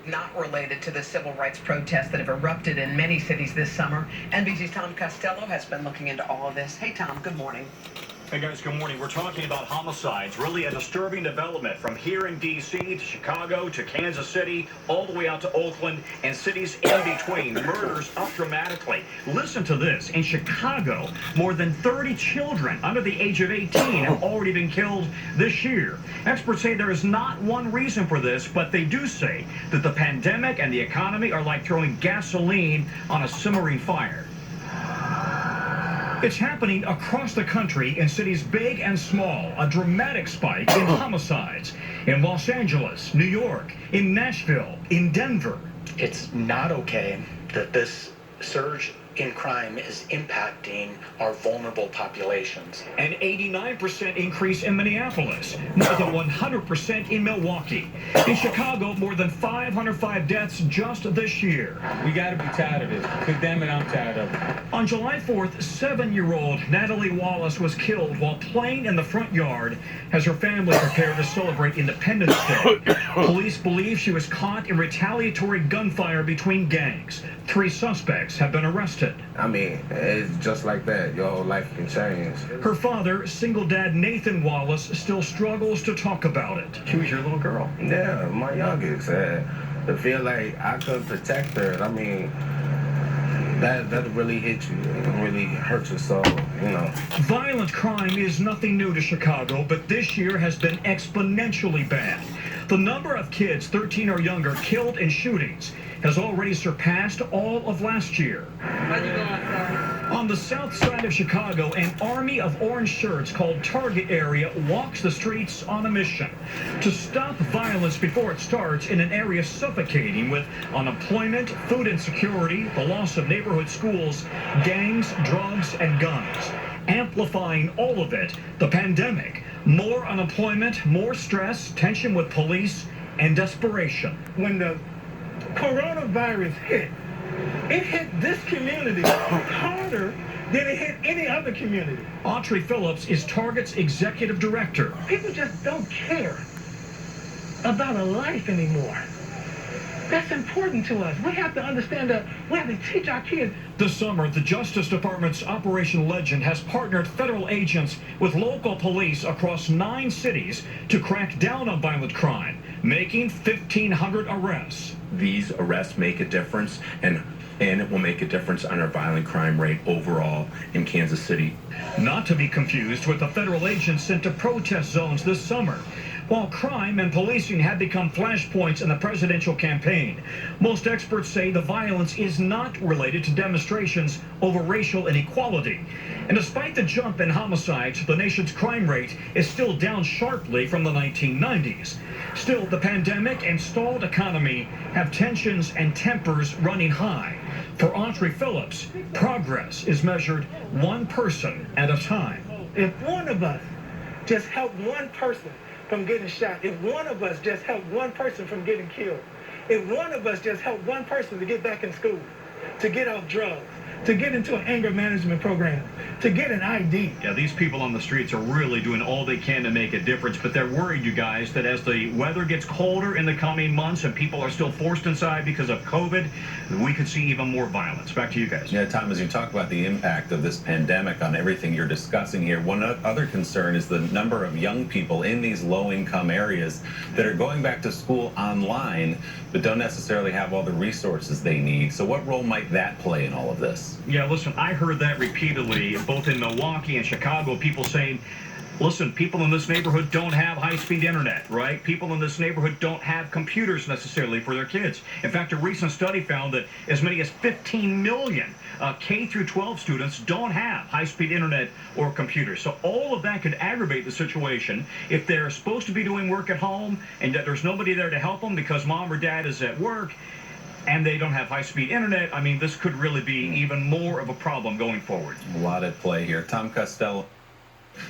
not related to the civil rights protests that have erupted in many cities this summer. NBC's Tom Costello has been looking into all of this. Hey, Tom, good morning. Hey guys, good morning. We're talking about homicides, really a disturbing development from here in D.C. to Chicago to Kansas City, all the way out to Oakland and cities in between. Murders up dramatically. Listen to this. In Chicago, more than 30 children under the age of 18 have already been killed this year. Experts say there is not one reason for this, but they do say that the pandemic and the economy are like throwing gasoline on a simmering fire. It's happening across the country in cities big and small, a dramatic spike in homicides in Los Angeles, New York, in Nashville, in Denver. It's not okay that this surge in crime is impacting our vulnerable populations. An 89% increase in Minneapolis, more than 100% in Milwaukee. In Chicago, more than 505 deaths just this year. We gotta be tired of it. Condemn it, I'm tired of it. On July 4th, 7-year-old Natalie Wallace was killed while playing in the front yard as her family prepared to celebrate Independence Day. Police believe she was caught in retaliatory gunfire between gangs. 3 suspects have been arrested. I mean, it's just like that. Your whole life can change. Her father, single dad Nathan Wallace, still struggles to talk about it. She was your little girl. Yeah, my youngest. To feel like I could protect her, I mean, that really hit you. It really hurts your soul, you know. Violent crime is nothing new to Chicago, but this year has been exponentially bad. The number of kids 13 or younger killed in shootings has already surpassed all of last year. On the south side of Chicago, an army of orange shirts called Target Area walks the streets on a mission to stop violence before it starts in an area suffocating with unemployment, food insecurity, the loss of neighborhood schools, gangs, drugs, and guns. Amplifying all of it, the pandemic. More unemployment, more stress, tension with police, and desperation. When the coronavirus hit, it hit this community harder than it hit any other community. Autry Phillips is Target's executive director. People just don't care about a life anymore. That's important to us. We have to understand that we have to teach our kids. This summer, the Justice Department's Operation Legend has partnered federal agents with local police across 9 cities to crack down on violent crime, making 1,500 arrests. These arrests make a difference, and it will make a difference on our violent crime rate overall in Kansas City. Not to be confused with the federal agents sent to protest zones this summer. While crime and policing have become flashpoints in the presidential campaign, most experts say the violence is not related to demonstrations over racial inequality. And despite the jump in homicides, the nation's crime rate is still down sharply from the 1990s. Still, the pandemic and stalled economy have tensions and tempers running high. For Autry Phillips, progress is measured one person at a time. If one of us just helped one person from getting shot, if one of us just helped one person from getting killed, if one of us just helped one person to get back in school, to get off drugs, to get into an anger management program, to get an ID. Yeah, these people on the streets are really doing all they can to make a difference, but they're worried, you guys, that as the weather gets colder in the coming months and people are still forced inside because of COVID, we could see even more violence. Back to you guys. Yeah, Tom, as you talk about the impact of this pandemic on everything you're discussing here, one other concern is the number of young people in these low-income areas that are going back to school online but don't necessarily have all the resources they need. So what role might that play in all of this? Yeah, listen, I heard that repeatedly, both in Milwaukee and Chicago, people saying, listen, people in this neighborhood don't have high-speed internet, right? People in this neighborhood don't have computers necessarily for their kids. In fact, a recent study found that as many as 15 million K through 12 students don't have high-speed internet or computers. So all of that could aggravate the situation if they're supposed to be doing work at home and that there's nobody there to help them because mom or dad is at work and they don't have high-speed internet. I mean, this could really be even more of a problem going forward. A lot at play here. Tom Costello.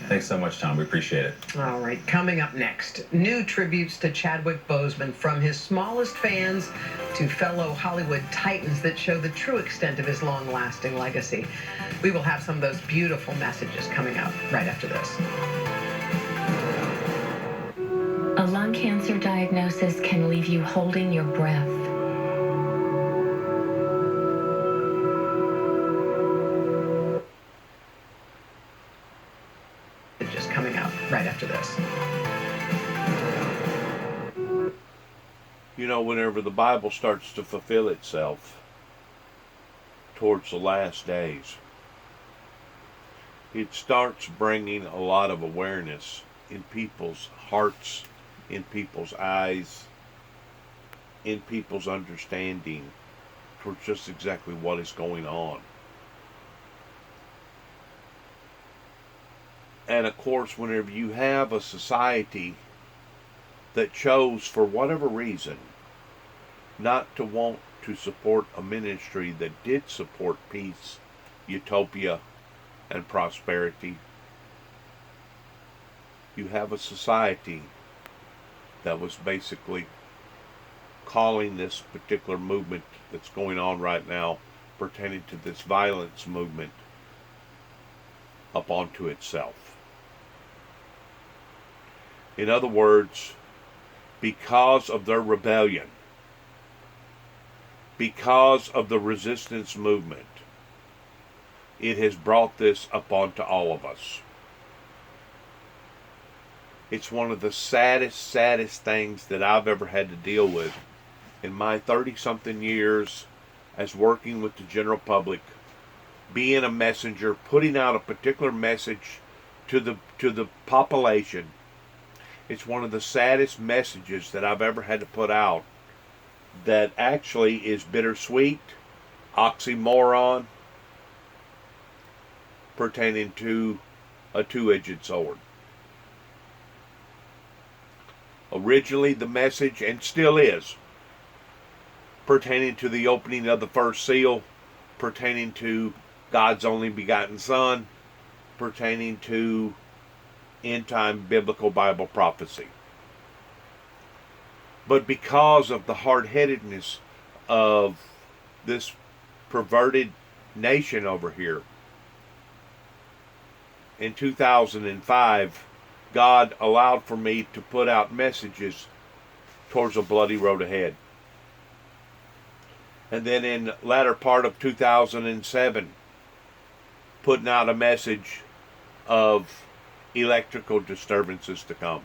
Thanks so much, Tom. We appreciate it. All right, coming up next, new tributes to Chadwick Boseman from his smallest fans to fellow Hollywood titans that show the true extent of his long-lasting legacy. We will have some of those beautiful messages coming up right after this. A lung cancer diagnosis can leave you holding your breath. Just coming up right after this. You know, whenever the Bible starts to fulfill itself towards the last days, it starts bringing a lot of awareness in people's hearts, in people's eyes, in people's understanding towards just exactly what is going on. And of course, whenever you have a society that chose, for whatever reason, not to want to support a ministry that did support peace, utopia, and prosperity, you have a society that was basically calling this particular movement that's going on right now, pertaining to this violence movement, up onto itself. In other words, because of their rebellion, because of the resistance movement, it has brought this upon to all of us. It's one of the saddest things that I've ever had to deal with in my 30-something years as working with the general public, being a messenger, putting out a particular message to the population. It's one of the saddest messages that I've ever had to put out that actually is bittersweet, oxymoron, pertaining to a two-edged sword. Originally the message, and still is, pertaining to the opening of the first seal, pertaining to God's only begotten Son, pertaining to end-time biblical Bible prophecy. But because of the hard-headedness of this perverted nation over here, in 2005, God allowed for me to put out messages towards a bloody road ahead. And then in latter part of 2007, putting out a message of electrical disturbances to come.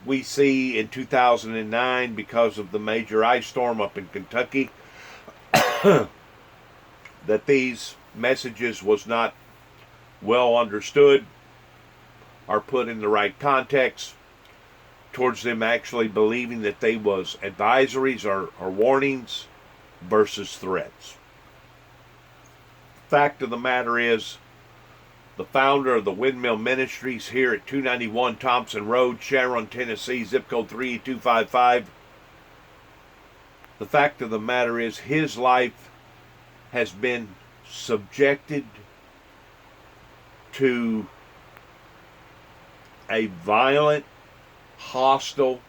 We see in 2009, because of the major ice storm up in Kentucky, that these messages was not well understood or put in the right context towards them actually believing that they was advisories or warnings versus threats. Fact of the matter is, the founder of the Windmill Ministries here at 291 Thompson Road, Sharon, Tennessee, zip code 38255. The fact of the matter is, his life has been subjected to a violent, hostile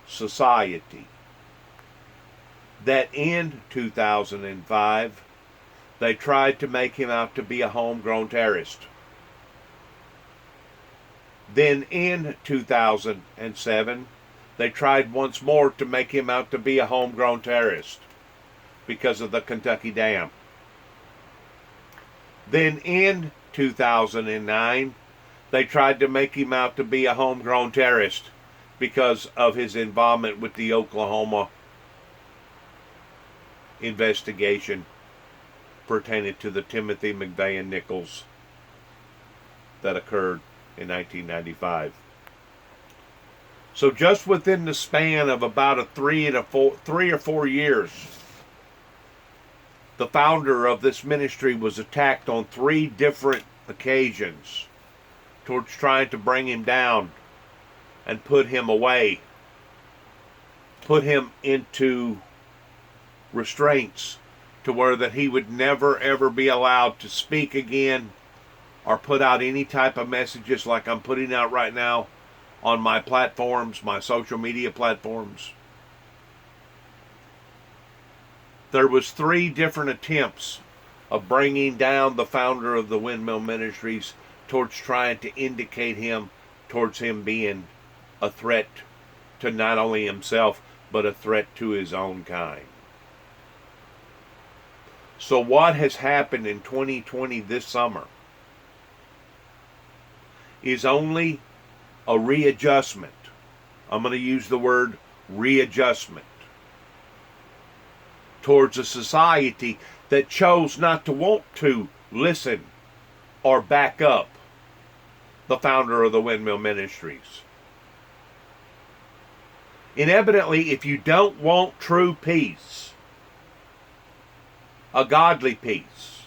society that in 2005 they tried to make him out to be a homegrown terrorist. Then in 2007 they tried once more to make him out to be a homegrown terrorist because of the Kentucky Dam. Then in 2009 they tried to make him out to be a homegrown terrorist because of his involvement with the Oklahoma investigation pertaining to the Timothy McVeigh Nichols that occurred in 1995. So just within the span of about a 3 or 4 years, the founder of this ministry was attacked on 3 different occasions towards trying to bring him down and put him away, put him into restraints to where that he would never ever be allowed to speak again or put out any type of messages like I'm putting out right now on my platforms, my social media platforms. There was 3 different attempts of bringing down the founder of the Windmill Ministries towards trying to indicate him towards him being a threat to not only himself, but a threat to his own kind. So what has happened in 2020 this summer is only a readjustment. I'm going to use the word readjustment towards a society that chose not to want to listen or back up the founder of the Windmill Ministries. Inevitably, if you don't want true peace, a godly peace,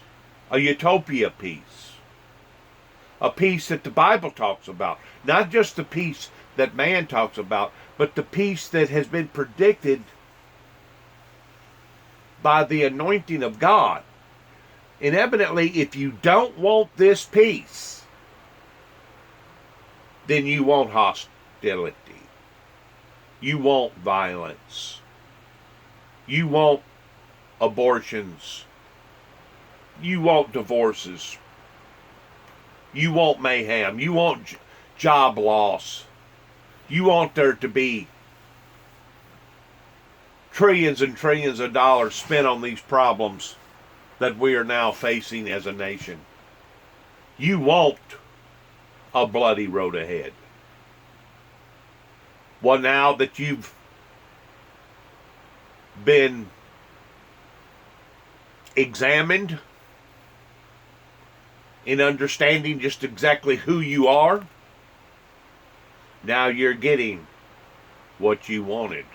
a utopia peace, a peace that the Bible talks about, not just the peace that man talks about, but the peace that has been predicted by the anointing of God. Inevitably, if you don't want this peace, then you want hostility. You want violence. You want abortions. You want divorces. You want mayhem. You want job loss. You want there to be trillions and trillions of dollars spent on these problems that we are now facing as a nation. You want a bloody road ahead. Well, now that you've been examined in understanding just exactly who you are, now you're getting what you wanted,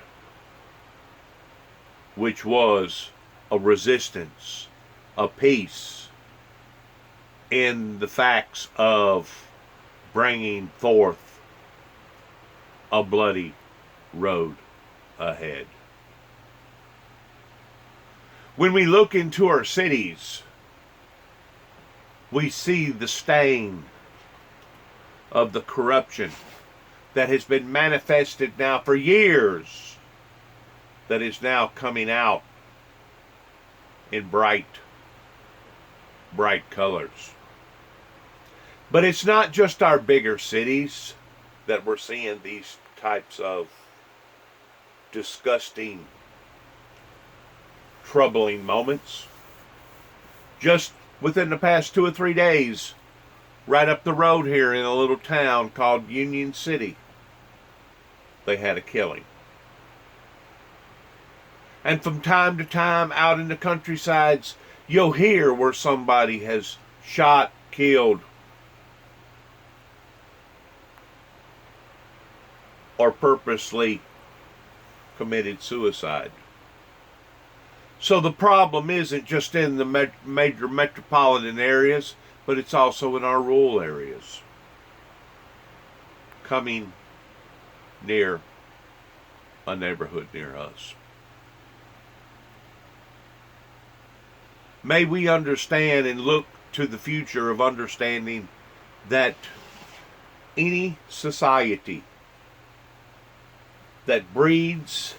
which was a resistance, a peace in the facts of bringing forth a bloody road ahead. When we look into our cities, we see the stain of the corruption that has been manifested now for years, that is now coming out in bright colors. But it's not just our bigger cities that we're seeing these types of disgusting, troubling moments. Just within the past 2 or 3 days, right up the road here in a little town called Union City, they had a killing. And from time to time out in the countrysides, you'll hear where somebody has shot, killed, or purposely committed suicide. So the problem isn't just in the major metropolitan areas, but it's also in our rural areas, coming near a neighborhood near us. May we understand and look to the future of understanding that any society that breeds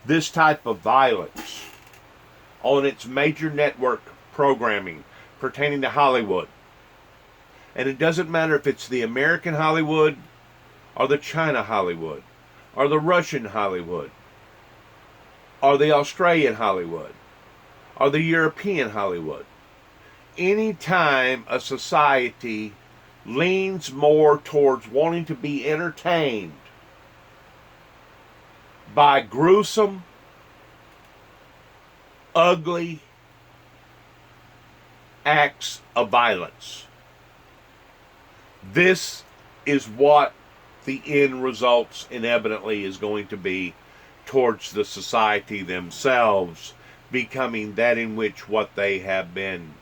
this type of violence on its major network programming pertaining to Hollywood, and it doesn't matter if it's the American Hollywood or the China Hollywood or the Russian Hollywood or the Australian Hollywood or the European Hollywood. Anytime a society leans more towards wanting to be entertained by gruesome, ugly acts of violence, this is what the end results inevitably is going to be towards the society themselves becoming that in which what they have been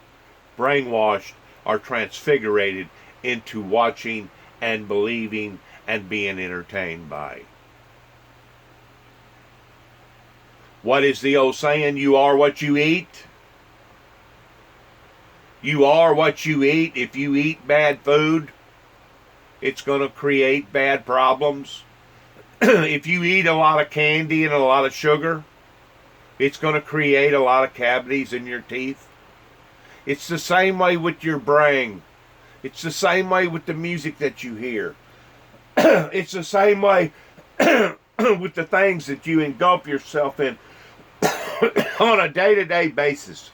brainwashed or transfigurated into watching and believing and being entertained by. What is the old saying? You are what you eat. You are what you eat. If you eat bad food, it's going to create bad problems. If you eat a lot of candy and a lot of sugar, it's going to create a lot of cavities in your teeth. It's the same way with your brain It's the same way with the music that you hear. It's the same way with the things that you engulf yourself in on a day-to-day basis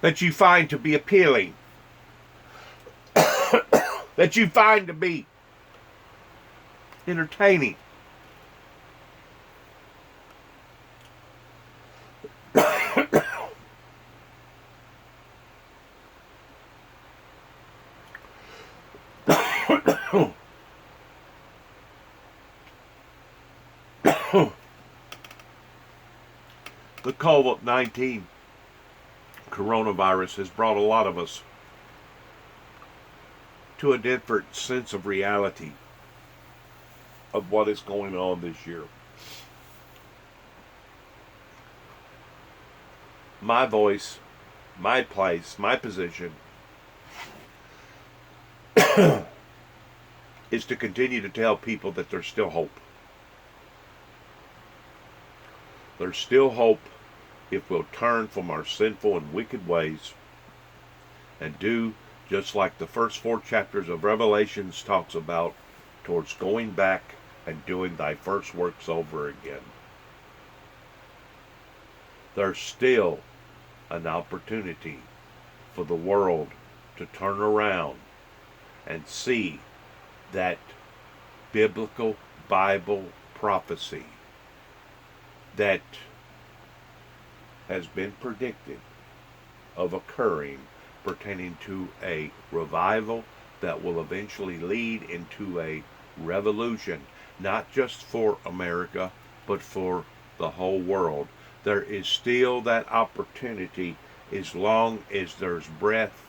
that you find to be appealing, that you find to be entertaining. The COVID-19 coronavirus has brought a lot of us to a different sense of reality of what is going on this year. My voice, my place, my position is to continue to tell people that there's still hope. There's still hope if we'll turn from our sinful and wicked ways and do just like the first 4 chapters of Revelations talks about, towards going back and doing thy first works over again. There's still an opportunity for the world to turn around and see that biblical Bible prophecy that has been predicted of occurring pertaining to a revival that will eventually lead into a revolution, not just for America, but for the whole world. There is still that opportunity as long as there's breath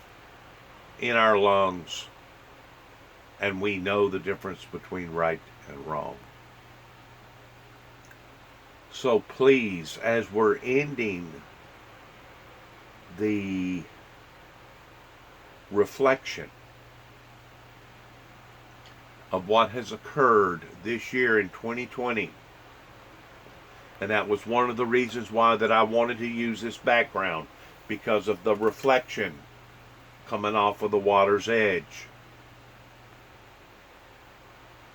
in our lungs and we know the difference between right and wrong. So please, as we're ending the reflection of what has occurred this year in 2020, and that was one of the reasons why that I wanted to use this background, because of the reflection coming off of the water's edge.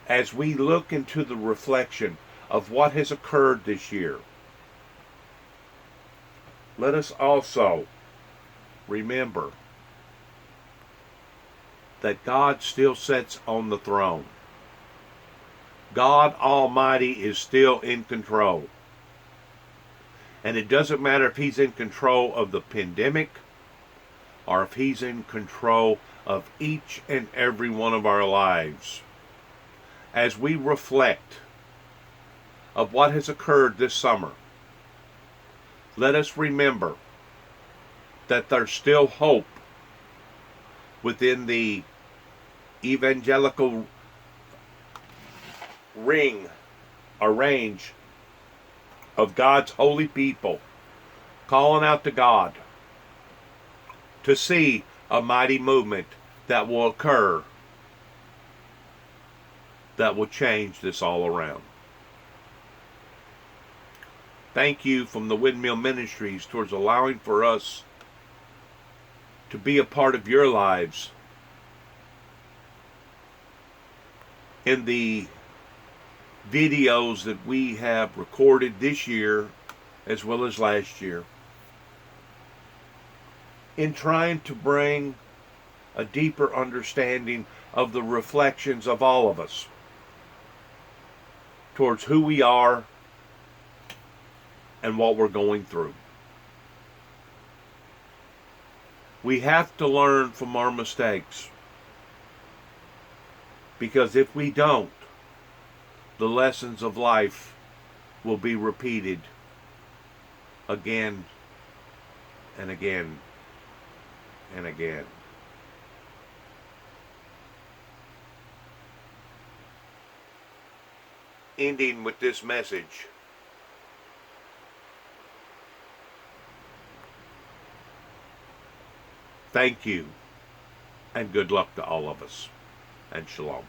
As we look into the reflection of what has occurred this year, let us also remember that God still sits on the throne. God Almighty is still in control. And it doesn't matter if He's in control of the pandemic or if He's in control of each and every one of our lives. As we reflect of what has occurred this summer, let us remember that there's still hope within the evangelical ring or range of God's holy people, calling out to God to see a mighty movement that will occur that will change this all around. Thank you from the Windmill Ministries towards allowing for us to be a part of your lives in the videos that we have recorded this year as well as last year, in trying to bring a deeper understanding of the reflections of all of us towards who we are and what we're going through. We have to learn from our mistakes, because if we don't, the lessons of life will be repeated again and again and again. Ending with this message. Thank you, and good luck to all of us, and shalom.